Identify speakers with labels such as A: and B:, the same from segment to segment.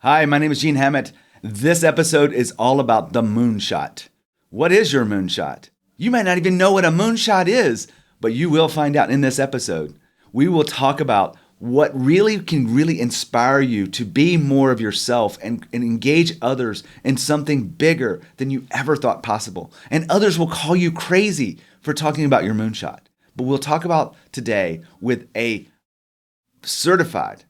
A: Hi, my name is Gene Hammett. This episode is all about the moonshot. What is your moonshot? You might not even know what a moonshot is, but you will find out in this episode. We will talk about what can really inspire you to be more of yourself and engage others in something bigger than you ever thought possible. And others will call you crazy for talking about your moonshot. But we'll talk about today with a certified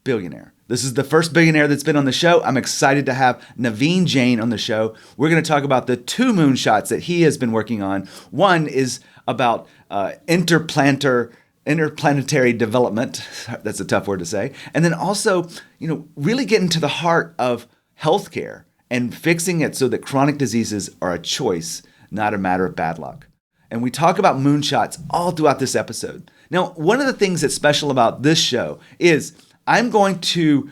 A: billionaire. This is the first billionaire that's been on the show. I'm excited to have Naveen Jain on the show. We're going to talk about the two moonshots that he has been working on. One is about interplanetary development. That's a tough word to say. And then also, really getting to the heart of healthcare and fixing it so that chronic diseases are a choice, not a matter of bad luck. And we talk about moonshots all throughout this episode. Now, one of the things that's special about this show is I'm going to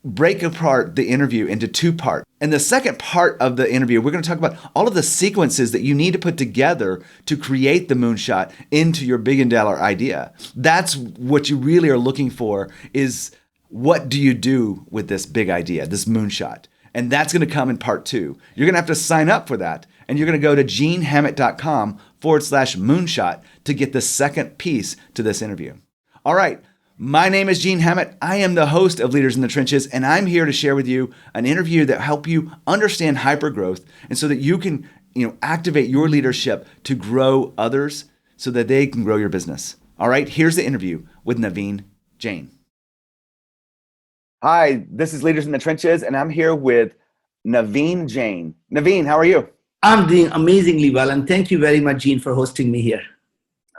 A: break apart the interview into two parts. In the second part of the interview, we're going to talk about all of the sequences that you need to put together to create the moonshot into your $1 billion idea. That's what you really are looking for, is what do you do with this big idea, this moonshot? And that's going to come in part 2. You're going to have to sign up for that. And you're going to go to genehammett.com/moonshot to get the second piece to this interview. All right. My name is Gene Hammett. I am the host of Leaders in the Trenches, and I'm here to share with you an interview that help you understand hypergrowth and so that you can, activate your leadership to grow others so that they can grow your business. All right. Here's the interview with Naveen Jain. Hi, this is Leaders in the Trenches, and I'm here with Naveen Jain. Naveen, how are you?
B: I'm doing amazingly well, and thank you very much, Gene, for hosting me here.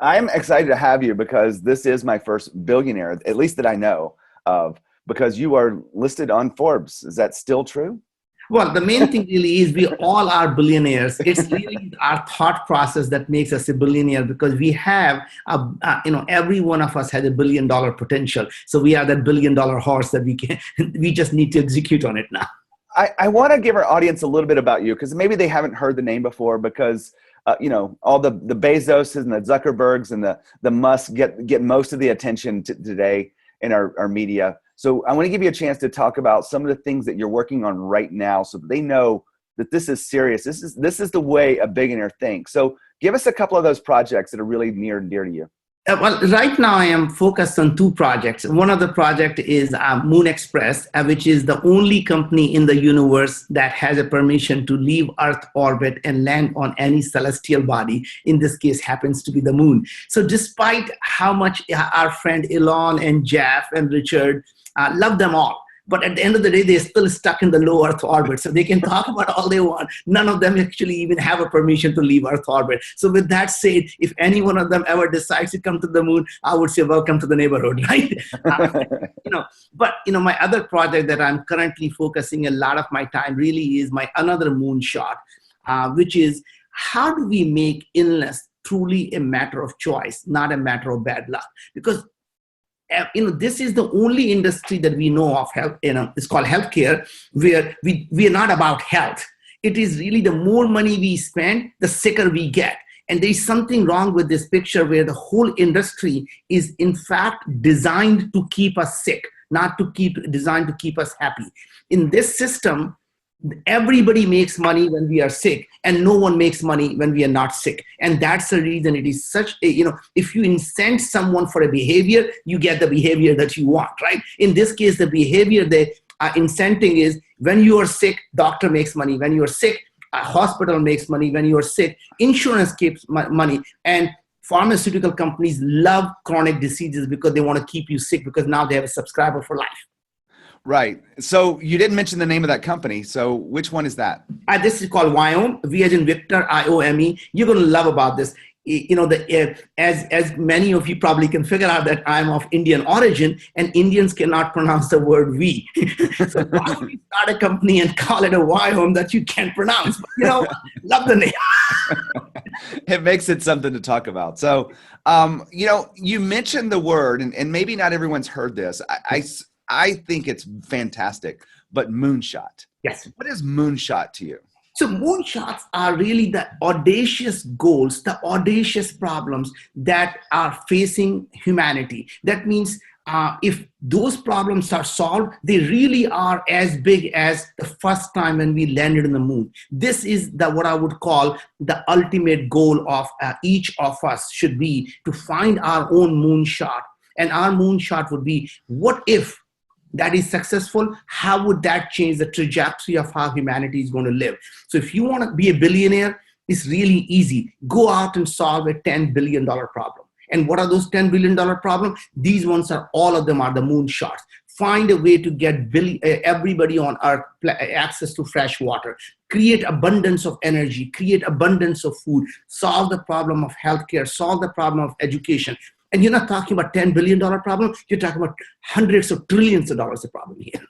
A: I'm excited to have you because this is my first billionaire, at least that I know of, because you are listed on Forbes. Is that still true?
B: Well, the main thing really is we all are billionaires. It's really our thought process that makes us a billionaire, because we have, every one of us has $1 billion potential. So we are that $1 billion horse that we just need to execute on it now.
A: I want to give our audience a little bit about you, because maybe they haven't heard the name before, because all the Bezoses and the Zuckerbergs and the Musk get most of the attention today in our media. So I want to give you a chance to talk about some of the things that you're working on right now, so that they know that this is serious. This is the way a billionaire thinks. So give us a couple of those projects that are really near and dear to you.
B: Well, right now I am focused on two projects. One of the project is Moon Express, which is the only company in the universe that has a permission to leave Earth orbit and land on any celestial body. In this case, happens to be the moon. So despite how much our friend Elon and Jeff and Richard love them all, but at the end of the day, they're still stuck in the low Earth orbit. So they can talk about all they want. None of them actually even have a permission to leave Earth orbit. So with that said, if any one of them ever decides to come to the moon, I would say, welcome to the neighborhood, right? But my other project that I'm currently focusing a lot of my time really is my another moonshot, which is how do we make illness truly a matter of choice, not a matter of bad luck? Because this is the only industry that we know of, health, it's called healthcare, where we are not about health. It is really the more money we spend, the sicker we get. And there's something wrong with this picture where the whole industry is in fact designed to keep us sick, not designed to keep us happy. In this system, everybody makes money when we are sick, and no one makes money when we are not sick. And that's the reason it is such a, if you incent someone for a behavior, you get the behavior that you want, right? In this case, the behavior they are incenting is when you are sick, doctor makes money. When you are sick, a hospital makes money. When you are sick, insurance keeps money. And pharmaceutical companies love chronic diseases because they want to keep you sick, because now they have a subscriber for life.
A: Right. So you didn't mention the name of that company. So which one is that?
B: This is called Viome, V as in Victor, IOME. You're going to love about this. As many of you probably can figure out that I'm of Indian origin, and Indians cannot pronounce the word we. So why don't we start a company and call it a Viome that you can't pronounce? But, love the name.
A: It makes it something to talk about. So, you mentioned the word, and maybe not everyone's heard this. I think it's fantastic, but moonshot.
B: Yes.
A: What is moonshot to you?
B: So moonshots are really the audacious goals, the audacious problems that are facing humanity. That means if those problems are solved, they really are as big as the first time when we landed on the moon. This is the what I would call the ultimate goal of each of us should be to find our own moonshot. And our moonshot would be, what if that is successful? How would that change the trajectory of how humanity is going to live? So if you want to be a billionaire, it's really easy. Go out and solve a $10 billion problem. And what are those $10 billion problems? These ones are, all of them are the moonshots. Find a way to get everybody on earth access to fresh water, create abundance of energy, create abundance of food, solve the problem of healthcare, solve the problem of education. And you're not talking about $10 billion problem, you're talking about hundreds of trillions of dollars of problem here.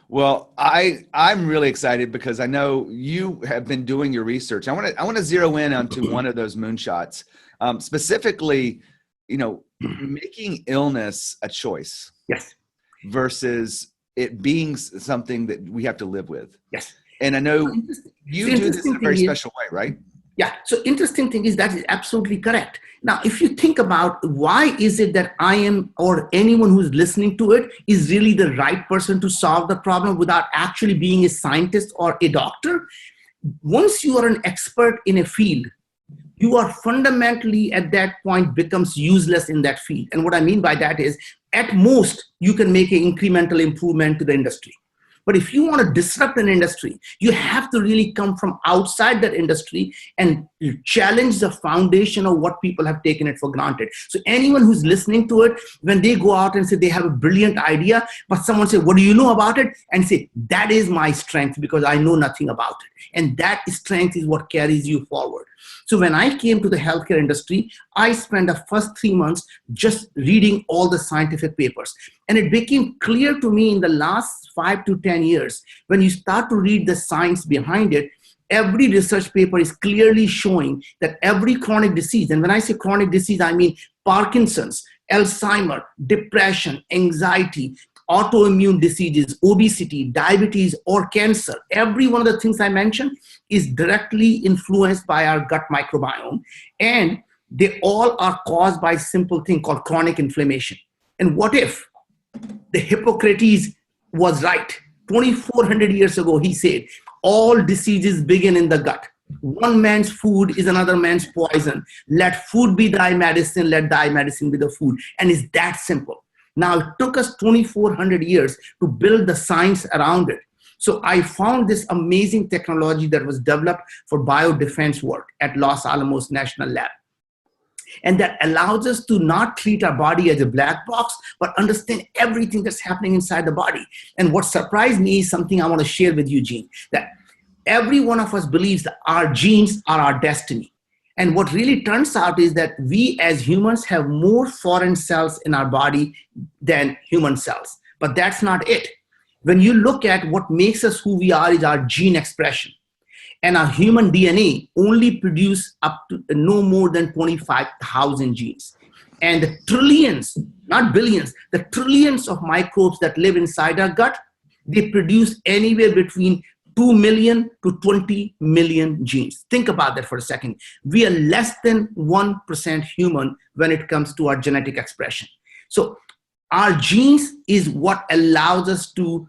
A: Well, I'm really excited because I know you have been doing your research. I want to zero in onto one of those moonshots, specifically, making illness a choice.
B: Yes.
A: Versus it being something that we have to live with.
B: Yes.
A: And I know you do this in a very special way, right?
B: Yeah. So interesting thing is that is absolutely correct. Now, if you think about why is it that I am, or anyone who's listening to it, is really the right person to solve the problem without actually being a scientist or a doctor, once you are an expert in a field, you are fundamentally at that point becomes useless in that field. And what I mean by that is, at most, you can make an incremental improvement to the industry. But if you want to disrupt an industry, you have to really come from outside that industry and challenge the foundation of what people have taken it for granted. So anyone who's listening to it, when they go out and say they have a brilliant idea, but someone say, what do you know about it? And say, that is my strength because I know nothing about it. And that strength is what carries you forward. So when I came to the healthcare industry, I spent the first 3 months just reading all the scientific papers. And it became clear to me in the last 5 to 10 years, when you start to read the science behind it, every research paper is clearly showing that every chronic disease, and when I say chronic disease, I mean Parkinson's, Alzheimer, depression, anxiety, autoimmune diseases, obesity, diabetes, or cancer. Every one of the things I mentioned is directly influenced by our gut microbiome. And they all are caused by a simple thing called chronic inflammation. And what if the Hippocrates was right? 2,400 years ago, he said, all diseases begin in the gut. One man's food is another man's poison. Let food be thy medicine, let thy medicine be the food. And it's that simple. Now, it took us 2,400 years to build the science around it. So I found this amazing technology that was developed for biodefense work at Los Alamos National Lab. And that allows us to not treat our body as a black box, but understand everything that's happening inside the body. And what surprised me is something I want to share with you, Gene, that every one of us believes that our genes are our destiny. And what really turns out is that we as humans have more foreign cells in our body than human cells. But that's not it. When you look at what makes us who we are is our gene expression. And our human DNA only produce up to no more than 25,000 genes. And the trillions, not billions, the trillions of microbes that live inside our gut, they produce anywhere between 2 million to 20 million genes. Think about that for a second. We are less than 1% human when it comes to our genetic expression. So our genes is what allows us to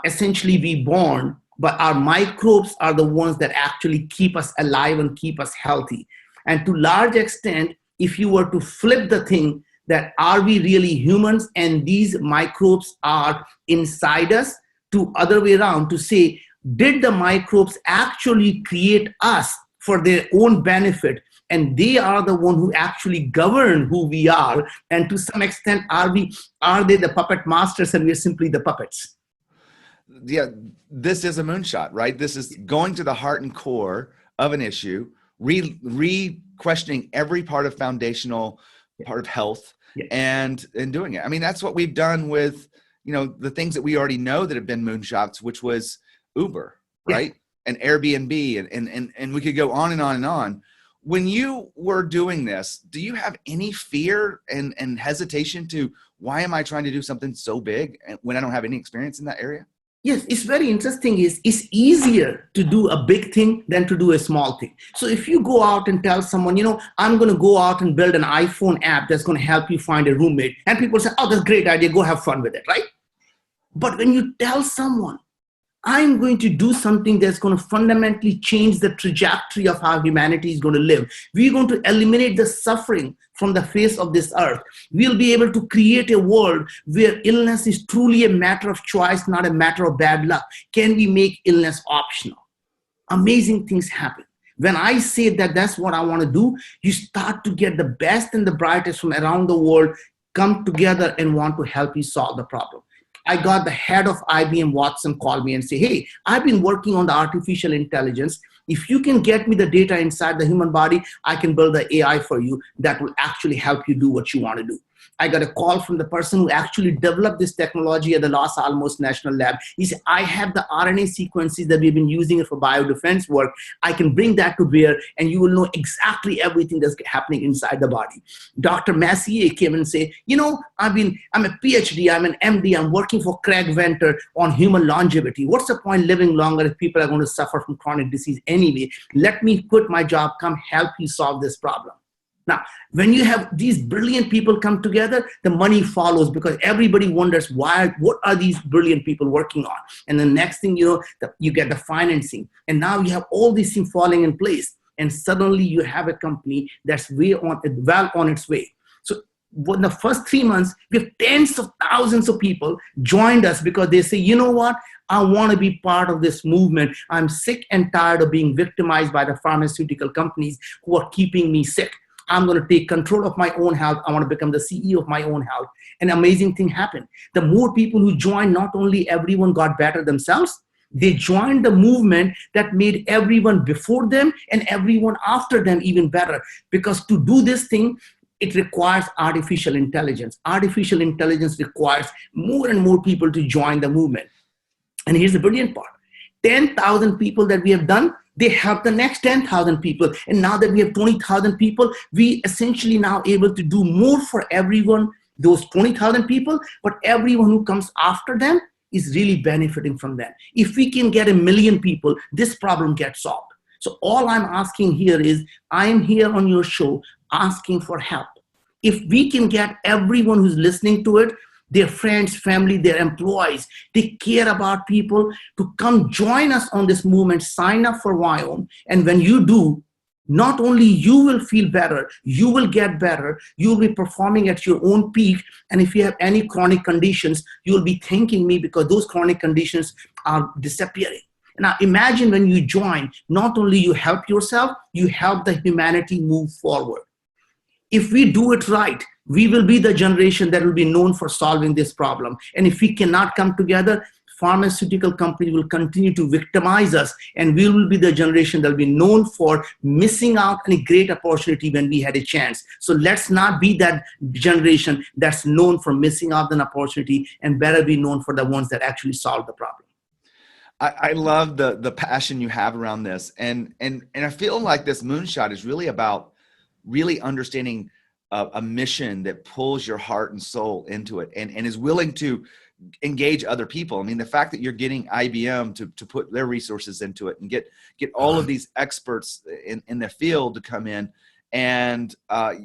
B: essentially be born, but our microbes are the ones that actually keep us alive and keep us healthy. And to large extent, if you were to flip the thing, that are we really humans and these microbes are inside us, to other way around, to say, did the microbes actually create us for their own benefit? And they are the one who actually govern who we are. And to some extent, are they the puppet masters and we're simply the puppets?
A: Yeah, this is a moonshot, right? This is going to the heart and core of an issue, re-questioning every part of foundational part of health, and doing it. I mean, that's what we've done with, the things that we already know that have been moonshots, which was Uber, right? And Airbnb, and we could go on and on and on. When you were doing this, do you have any fear and hesitation to, why am I trying to do something so big when I don't have any experience in that area?
B: Yes, it's very interesting. It's easier to do a big thing than to do a small thing. So if you go out and tell someone, I'm going to go out and build an iPhone app that's going to help you find a roommate, and people say, oh, that's a great idea, go have fun with it, right? But when you tell someone, I'm going to do something that's going to fundamentally change the trajectory of how humanity is going to live. We're going to eliminate the suffering from the face of this earth. We'll be able to create a world where illness is truly a matter of choice, not a matter of bad luck. Can we make illness optional? Amazing things happen. When I say that that's what I want to do, you start to get the best and the brightest from around the world come together and want to help you solve the problem. I got the head of IBM Watson call me and say, hey, I've been working on the artificial intelligence. If you can get me the data inside the human body, I can build the AI for you that will actually help you do what you want to do. I got a call from the person who actually developed this technology at the Los Alamos National Lab. He said, I have the RNA sequences that we've been using for biodefense work. I can bring that to bear and you will know exactly everything that's happening inside the body. Dr. Massier came and said, I'm a PhD, I'm an MD, I'm working for Craig Venter on human longevity. What's the point living longer if people are going to suffer from chronic disease anyway? Let me quit my job, come help you solve this problem. Now, when you have these brilliant people come together, the money follows because everybody wonders what are these brilliant people working on? And the next thing you get the financing. And now you have all these things falling in place. And suddenly you have a company that's well on its way. So in the first 3 months, we have tens of thousands of people joined us because they say, you know what? I want to be part of this movement. I'm sick and tired of being victimized by the pharmaceutical companies who are keeping me sick. I'm going to take control of my own health. I want to become the CEO of my own health. An amazing thing happened. The more people who joined, not only everyone got better themselves, they joined the movement that made everyone before them and everyone after them even better. Because to do this thing, it requires artificial intelligence. Artificial intelligence requires more and more people to join the movement. And here's the brilliant part. 10,000 people that we have done, they help the next 10,000 people. And now that we have 20,000 people, we essentially now able to do more for everyone, those 20,000 people, but everyone who comes after them is really benefiting from that. If we can get 1 million people, this problem gets solved. So all I'm asking here is, I'm here on your show asking for help. If we can get everyone who's listening to it, their friends, family, their employees, they care about people to come join us on this movement, sign up for Wyome. And when you do, not only you will feel better, you will get better, you'll be performing at your own peak. And if you have any chronic conditions, you'll be thanking me because those chronic conditions are disappearing. Now imagine when you join, not only you help yourself, you help the humanity move forward. If we do it right, we will be the generation that will be known for solving this problem. And if we cannot come together, pharmaceutical companies will continue to victimize us, and we will be the generation that will be known for missing out on a great opportunity when we had a chance. So let's not be that generation that's known for missing out on an opportunity, and better be known for the ones that actually solve the problem.
A: I love the passion you have around this. And I feel like this moonshot is really about really understanding a mission that pulls your heart and soul into it and is willing to engage other people. I mean, the fact that you're getting IBM to put their resources into it and get all of these experts in the field to come in, and I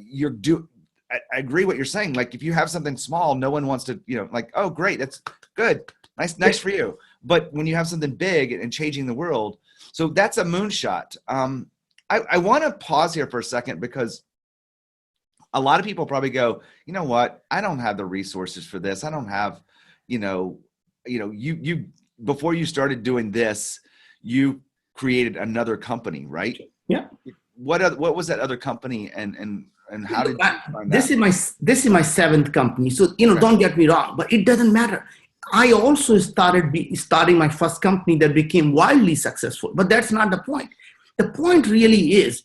A: agree what you're saying. Like if you have something small, no one wants to, like, oh, great, that's good. Nice for you. But when you have something big and changing the world, so that's a moonshot. I want to pause here for a second because a lot of people probably go, you know what? I don't have the resources for this. I don't have, you before you started doing this, you created another company, right?
B: Yeah.
A: What was that other company and how did you find
B: this
A: that?
B: This is my 7th company. So,
A: Okay.
B: Don't get me wrong, but it doesn't matter. I also starting my first company that became wildly successful, but that's not the point. The point really is,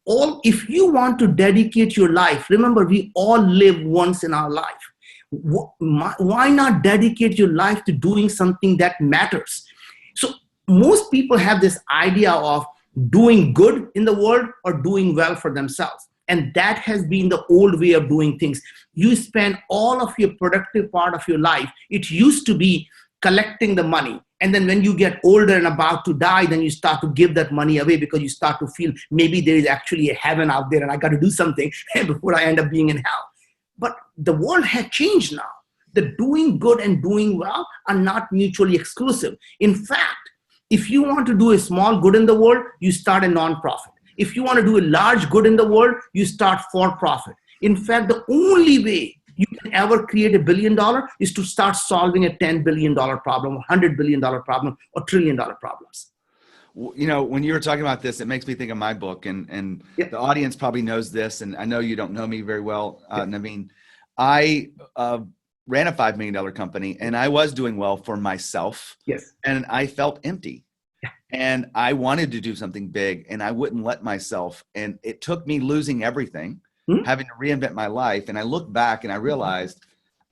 B: if you want to dedicate your life, remember, we all live once in our life. Why not dedicate your life to doing something that matters? So most people have this idea of doing good in the world or doing well for themselves. And that has been the old way of doing things. You spend all of your productive part of your life. It used to be collecting the money And then when you get older and about to die, then you start to give that money away because you start to feel maybe there is actually a heaven out there and I got to do something before I end up being in hell. But the world has changed now. The doing good and doing well are not mutually exclusive. In fact, if you want to do a small good in the world, you start a nonprofit. If you want to do a large good in the world, you start for profit. In fact, the only way you can ever create $1 billion is to start solving a $10 billion problem, $100 billion problem, or $1 trillion problems.
A: You know, when you were talking about this, it makes me think of my book, and the audience probably knows this, and I know you don't know me very well, Naveen. I ran a $5 million company, and I was doing well for myself.
B: Yes.
A: And I felt empty. Yeah. And I wanted to do something big, and I wouldn't let myself. And it took me losing everything, having to reinvent my life. And I looked back and I realized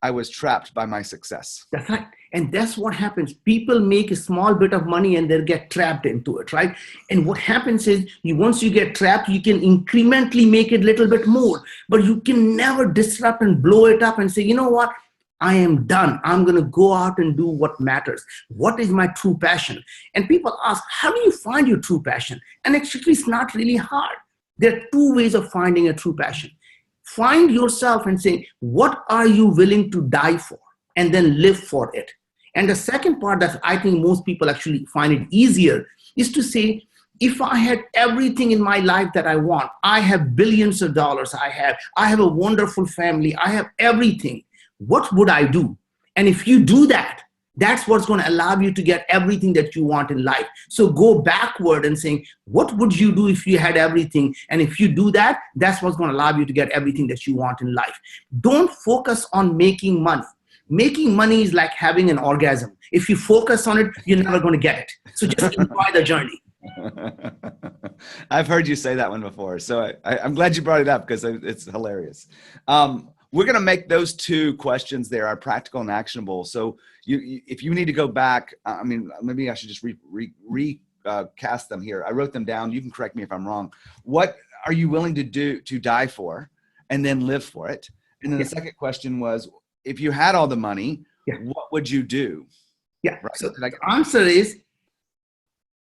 A: I was trapped by my success.
B: That's right. And that's what happens. People make a small bit of money and they get trapped into it, right? And what happens is once you get trapped, you can incrementally make it a little bit more, but you can never disrupt and blow it up and say, you know what? I am done. I'm going to go out and do what matters. What is my true passion? And people ask, how do you find your true passion? And actually, it's not really hard. There are two ways of finding a true passion. Find yourself and say, what are you willing to die for? And then live for it. And the second part that I think most people actually find it easier is to say, if I had everything in my life that I want, I have billions of dollars, I have a wonderful family, I have everything. What would I do? And if you do that, that's what's going to allow you to get everything that you want in life. So go backward and saying, what would you do if you had everything? And if you do that, that's what's going to allow you to get everything that you want in life. Don't focus on making money. Making money is like having an orgasm. If you focus on it, you're never going to get it. So just enjoy the journey.
A: I've heard you say that one before. So I'm glad you brought it up because it's hilarious. We're going to make those two questions there are practical and actionable. So if you need to go back, I mean, maybe I should just recast them here. I wrote them down. You can correct me if I'm wrong. What are you willing to do to die for and then live for it? And then the second question was, if you had all the money, what would you do?
B: Yeah. Right? So the answer is,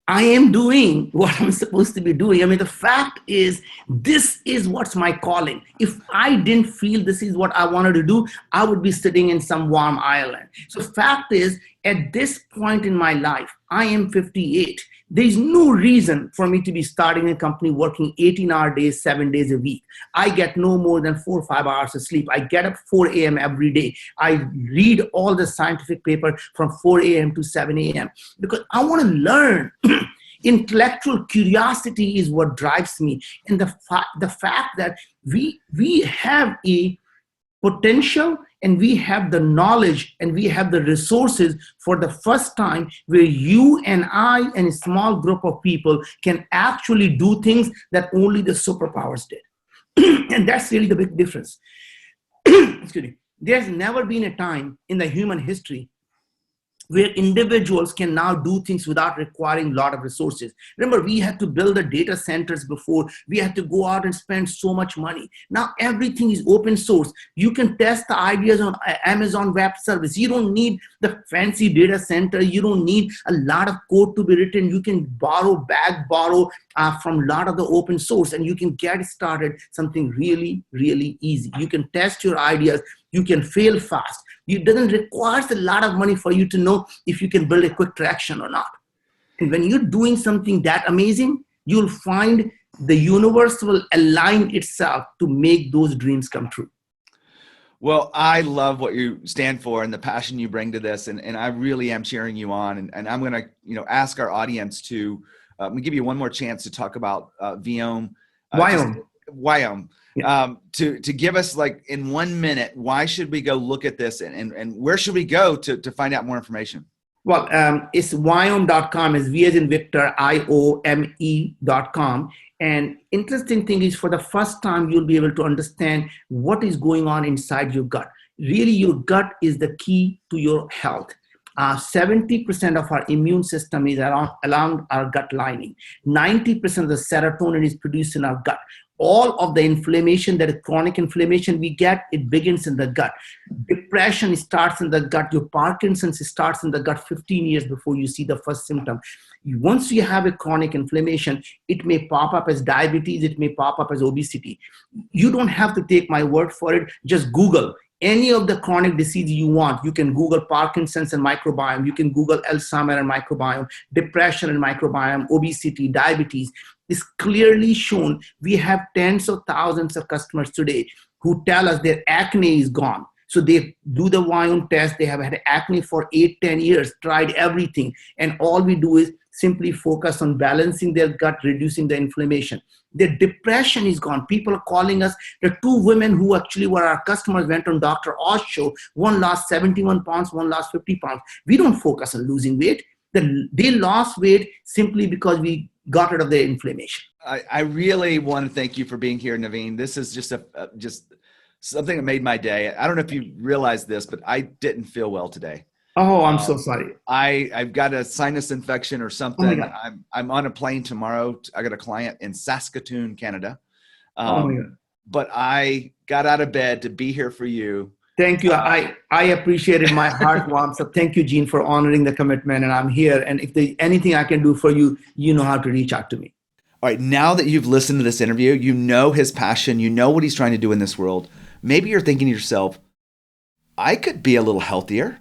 B: I am doing what I'm supposed to be doing. I mean, the fact is, this is what's my calling. If I didn't feel this is what I wanted to do, I would be sitting in some warm island. So fact is, at this point in my life, I am 58. There's no reason for me to be starting a company working 18-hour days, 7 days a week. I get no more than 4 or 5 hours of sleep. I get up 4 a.m. every day. I read all the scientific paper from 4 a.m. to 7 a.m. because I want to learn. Intellectual curiosity is what drives me. And the fact that we have a potential and we have the knowledge and we have the resources for the first time where you and I and a small group of people can actually do things that only the superpowers did. And that's really the big difference. Excuse me. There's never been a time in the human history where individuals can now do things without requiring a lot of resources. Remember, we had to build the data centers before. We had to go out and spend so much money. Now everything is open source. You can test the ideas on Amazon Web Service. You don't need the fancy data center. You don't need a lot of code to be written. You can borrow from a lot of the open source, and you can get started something really, really easy. You can test your ideas. You can fail fast. It doesn't require a lot of money for you to know if you can build a quick traction or not. And when you're doing something that amazing, you'll find the universe will align itself to make those dreams come true.
A: Well, I love what you stand for and the passion you bring to this. And I really am cheering you on. And I'm going to, ask our audience to give you one more chance to talk about Viome. Viome. To give us, like, in 1 minute, why should we go look at this and where should we go to find out more information?
B: Well, it's Viome.com. It's V as in Victor, IOME.com. And interesting thing is, for the first time, you'll be able to understand what is going on inside your gut. Really, your gut is the key to your health. 70% of our immune system is around our gut lining. 90% of the serotonin is produced in our gut. All of the inflammation, that is chronic inflammation we get, it begins in the gut. Depression starts in the gut. Your Parkinson's starts in the gut 15 years before you see the first symptom. Once you have a chronic inflammation, it may pop up as diabetes, it may pop up as obesity. You don't have to take my word for it. Just Google any of the chronic disease you want. You can Google Parkinson's and microbiome. You can Google Alzheimer's and microbiome, depression and microbiome, obesity, diabetes. Is clearly shown. We have tens of thousands of customers today who tell us their acne is gone. So they do the Viome test. They have had acne for 8-10 years, tried everything. And all we do is simply focus on balancing their gut, reducing the inflammation. Their depression is gone. People are calling us. The two women who actually were our customers went on Dr. Oz show. One lost 71 pounds, one lost 50 pounds. We don't focus on losing weight. They lost weight simply because we got rid of their inflammation.
A: I really want to thank you for being here, Naveen. This is just just something that made my day. I don't know if you realize this, but I didn't feel well today.
B: Oh, I'm so sorry.
A: I've got a sinus infection or something.
B: Oh my God.
A: I'm on a plane tomorrow. I got a client in Saskatoon, Canada.
B: Oh my God.
A: But I got out of bed to be here for you.
B: Thank you. I appreciated. My heart warms up. Thank you, Gene, for honoring the commitment. And I'm here. And if there's anything I can do for you, you know how to reach out to me.
A: All right. Now that you've listened to this interview, you know his passion. You know what he's trying to do in this world. Maybe you're thinking to yourself, I could be a little healthier.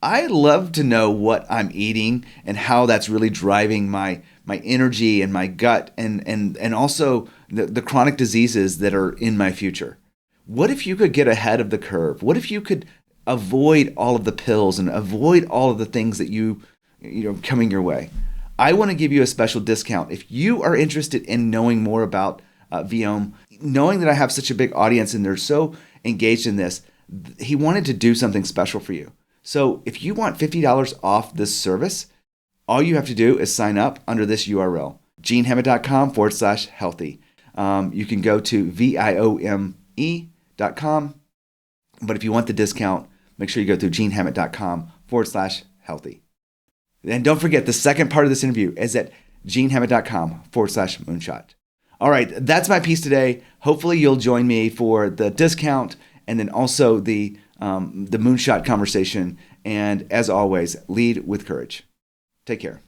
A: I love to know what I'm eating and how that's really driving my energy and my gut and also the chronic diseases that are in my future. What if you could get ahead of the curve? What if you could avoid all of the pills and avoid all of the things that you know coming your way? I want to give you a special discount. If you are interested in knowing more about Viome, knowing that I have such a big audience and they're so engaged in this, he wanted to do something special for you. So if you want $50 off this service, all you have to do is sign up under this URL, genehemet.com/healthy. You can go to viome.com. But if you want the discount, make sure you go through genehemet.com/healthy. And don't forget, the second part of this interview is at genehemet.com/moonshot. All right, that's my piece today. Hopefully you'll join me for the discount and then also the moonshot conversation. And as always, lead with courage. Take care.